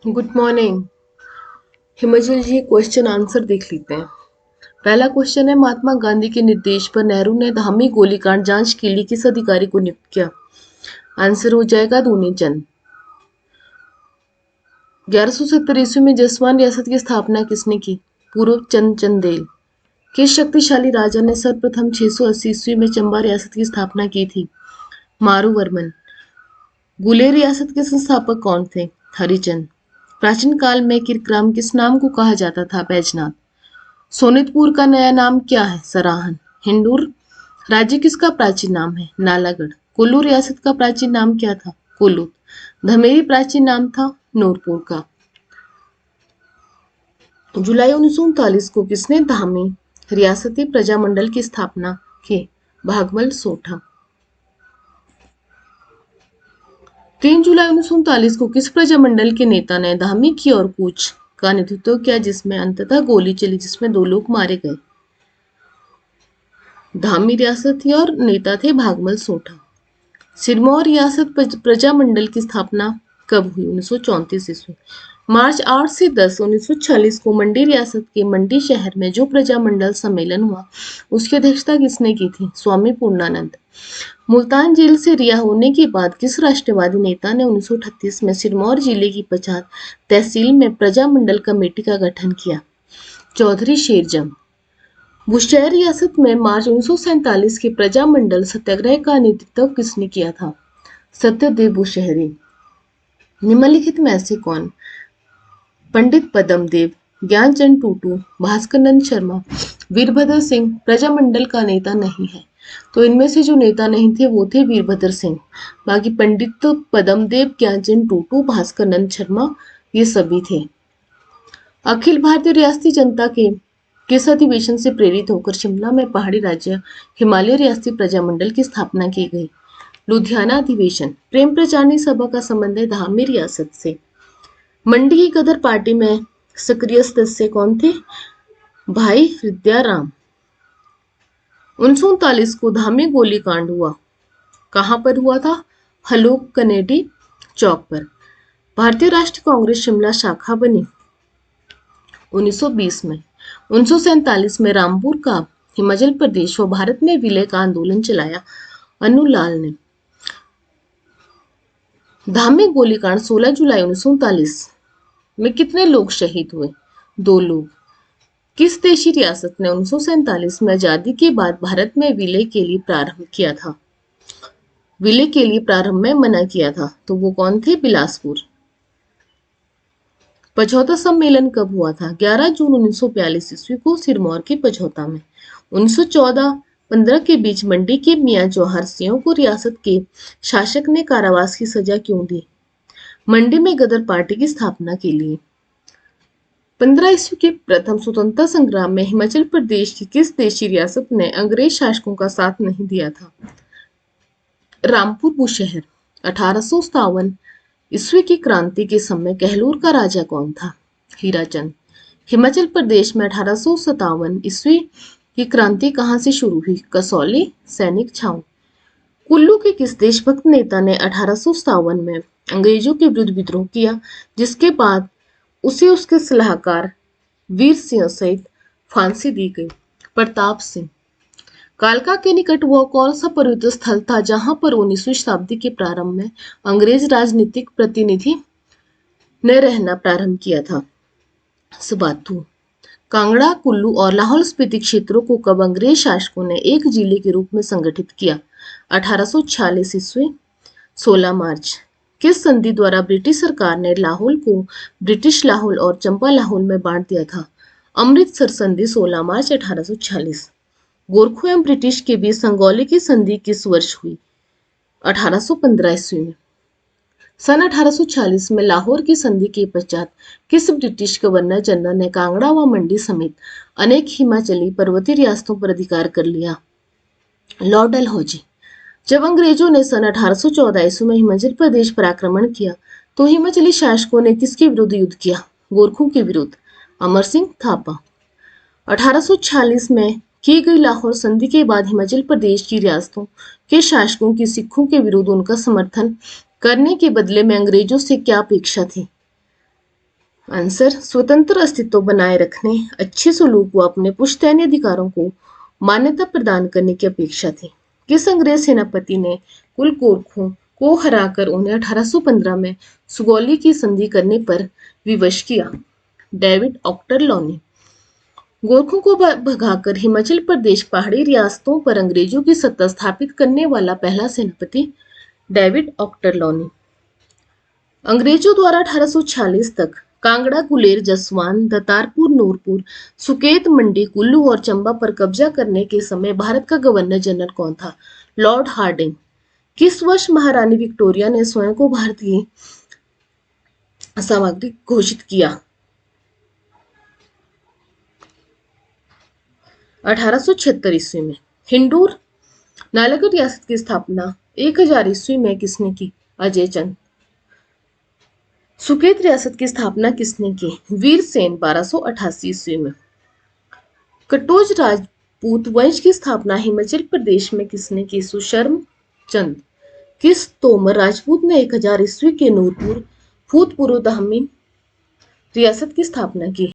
Good morning. Himachal ji, question answer देख लेते हैं। पहला क्वेश्चन है, महात्मा गांधी के निर्देश पर नेहरू ने धामी गोलीकांड जांच के लिए किस अधिकारी को नियुक्त किया? आंसर हो जाएगा दूनी चंद। 1170 ईस्वी में जसवान रियासत की स्थापना किसने की? पूर्व चंद चंदेल। किस शक्तिशाली राजा ने सर्वप्रथम 680 ईस्वी में चंबा रियासत की स्थापना की थी? मारूवर्मन। गुलेर रियासत के संस्थापक कौन थे? हरिचंद। प्राचीन काल में किरग्राम किस नाम को कहा जाता था? बैजनाथ। सोनितपुर का नया नाम क्या है? सराहन। हिंडूर राज्य किसका प्राचीन नाम है? नालागढ़। कुल्लू रियासत का प्राचीन नाम क्या था? कुल्लू। धमेरी प्राचीन नाम था नूरपुर का। जुलाई 1939 को किसने धामी रियासती प्रजामंडल की स्थापना की? भागमल सोठा। 3 जुलाई 1939 को किस प्रजामंडल के नेता ने धामी की ओर कूच का नेतृत्व किया, जिसमें अंततः गोली चली, जिसमें 2 लोग मारे गए? धामी रियासत थी और नेता थे भागमल सोठा। सिरमौर रियासत प्रजामंडल की स्थापना कब हुई? 1934 ईस्वी। मार्च 8 से 10 1946 को मंडी रियासत के मंडी शहर में जो प्रजामंडल सम्मेलन हुआ, उसकी अध्यक्षता किसने की थी? स्वामी पूर्णानंद। मुल्तान जेल से रिहा होने के बाद किस राष्ट्रवादी नेता ने 1938 में सिरमौर जिले की 50 तहसील में प्रजामंडल कमेटी का गठन किया? चौधरी शेरजंग। बुशहर रियासत में मार्च 1947 के प्रजामंडल सत्याग्रह का नेतृत्व किसने किया था? सत्यदेव बुशहरी। निम्नलिखित में से कौन पंडित पद्मदेव, ज्ञानचंद टूटू, भास्करनंद शर्मा, वीरभद्र सिंह प्रजामंडल का नेता नहीं है? तो इनमें से जो नेता नहीं थे वो थे वीरभद्र सिंह। बाकी पंडित पद्मदेव, ज्ञानचंद टूटू, भास्करनंद शर्मा ये सभी थे। अखिल भारतीय रियासती जनता के किस अधिवेशन से प्रेरित होकर शिमला में पहाड़ी राज्य हिमालय रियासती प्रजामंडल की स्थापना की गई? लुधियाना अधिवेशन। प्रेम प्रचारणी सभा का संबंध है धामी रियासत से। मंडी की गदर पार्टी में सक्रिय सदस्य कौन थे? भाई हृदयाराम। 1939 को धामी गोलीकांड हुआ, कहां पर हुआ था? हलोक कनेडी चौक पर। भारतीय राष्ट्रीय कांग्रेस शिमला शाखा बनी 1920 में। 1947 में रामपुर का हिमाचल प्रदेश व भारत में विलय का आंदोलन चलाया अन्नूलाल ने। धामी गोलीकांड 16 जुलाई 1939 में कितने लोग शहीद हुए? 2 लोग। किस देशी रियासत ने 1947 में आजादी के बाद भारत में विलय के लिए प्रारंभ किया था? विलय के लिए प्रारंभ में मना किया था, तो वो कौन थे? बिलासपुर। पझौता सम्मेलन कब हुआ था? 11 जून 1942 ईस्वी को सिरमौर के पझौता में। 1914-15 के बीच मंडी के मियां जौहर सिंह को रियासत के शासक ने कारावास की सजा क्यों दी? मंडी में गदर पार्टी की स्थापना के लिए। 15 ईस्वी के प्रथम स्वतंत्रता संग्राम में हिमाचल प्रदेश की किस देशी रियासत ने अंग्रेज शासकों का साथ नहीं दिया था? रामपुर बुशहर। 1857 ईस्वी की क्रांति के समय कहलूर का राजा कौन था? हीराचंद। हिमाचल प्रदेश में 1857 ईस्वी की क्रांति कहां से शुरू हुई? कसौली सैनिक छावनी। कुल्लू के किस देशभक्त नेता ने 1857 में अंग्रेजों के विरुद्ध विद्रोह किया, जिसके बाद उसे उसके सलाहकार वीर सिंह सहित फांसी दी गई? प्रताप सिंह। कालका के निकट वह कौन सा पवित्र स्थल था जहां पर 19वीं शताब्दी के प्रारंभ में अंग्रेज राजनीतिक प्रतिनिधि ने रहना प्रारंभ किया था? सबाथू। कांगड़ा, कुल्लू और लाहौल स्पीति क्षेत्रों को कब अंग्रेज शासकों ने एक जिले के रूप में संगठित किया? 1846 ईस्वी 16 मार्च। किस संधि द्वारा ब्रिटिश सरकार ने लाहौल को ब्रिटिश लाहौल और चंपा लाहौल में बांट दिया था? अमृतसर संधि 16 मार्च 1846। गोरखों एवं ब्रिटिश के बीच संगौली की संधि किस वर्ष हुई? 1815 ईस्वी में। सन 1846 में लाहौर की संधि के पश्चात किस ब्रिटिश गवर्नर जनरल ने कांगड़ा व मंडी समेत अनेक हिमाचली पर्वतीय रियासतों पर अधिकार कर लिया? लॉर्ड डलहौजी। जब अंग्रेजों ने सन 1814 ईस्वी में हिमाचल प्रदेश पर आक्रमण किया, तो हिमाचली शासकों ने किसके विरुद्ध युद्ध किया? गोरखों के विरुद्ध। अमर सिंह थापा। 1846 में की गई लाहौर संधि के बाद हिमाचल प्रदेश की रियासतों के शासकों की सिखों के विरुद्ध उनका समर्थन करने के बदले में अंग्रेजों से क्या अपेक्षा थी? आंसर स्वतंत्र अस्तित्व बनाए रखने, अच्छे सलूक व अपने पुश्तैनी अधिकारों को मान्यता प्रदान करने की अपेक्षा थी। किस अंग्रेज सेनापति ने कुल गोरखों को हराकर उन्हें 1815 में सुगौली की संधि करने पर विवश किया? डेविड ऑक्टरलॉनी। गोरखों को भगाकर हिमाचल प्रदेश पहाड़ी रियासतों पर अंग्रेजों की सत्ता स्थापित करने वाला पहला सेनापति डेविड ऑक्टरलॉनी। अंग्रेजों द्वारा 1846 तक कांगड़ा, गुलेर, जसवान, दतारपुर, नूरपुर, सुकेत, मंडी, कुल्लू और चंबा पर कब्जा करने के समय भारत का गवर्नर जनरल कौन था? Lord Hardinge. किस वर्ष महारानी विक्टोरिया ने स्वयं को भारतीय सामग्री घोषित किया? 1876 ईस्वी में। हिंडूर नालागढ़ रियासत की स्थापना 1000 ईस्वी में किसने की? अजय चंद। सुकेत रियासत की स्थापना किसने की? वीरसेन 1288 ईस्वी में। कटोच राजपूत वंश की स्थापना हिमाचल प्रदेश में किसने की? सुशर्म चंद। किस तोमर राजपूत ने 1000 ईस्वी के नूरपुर भूतपूर्व दाहमी रियासत की स्थापना की?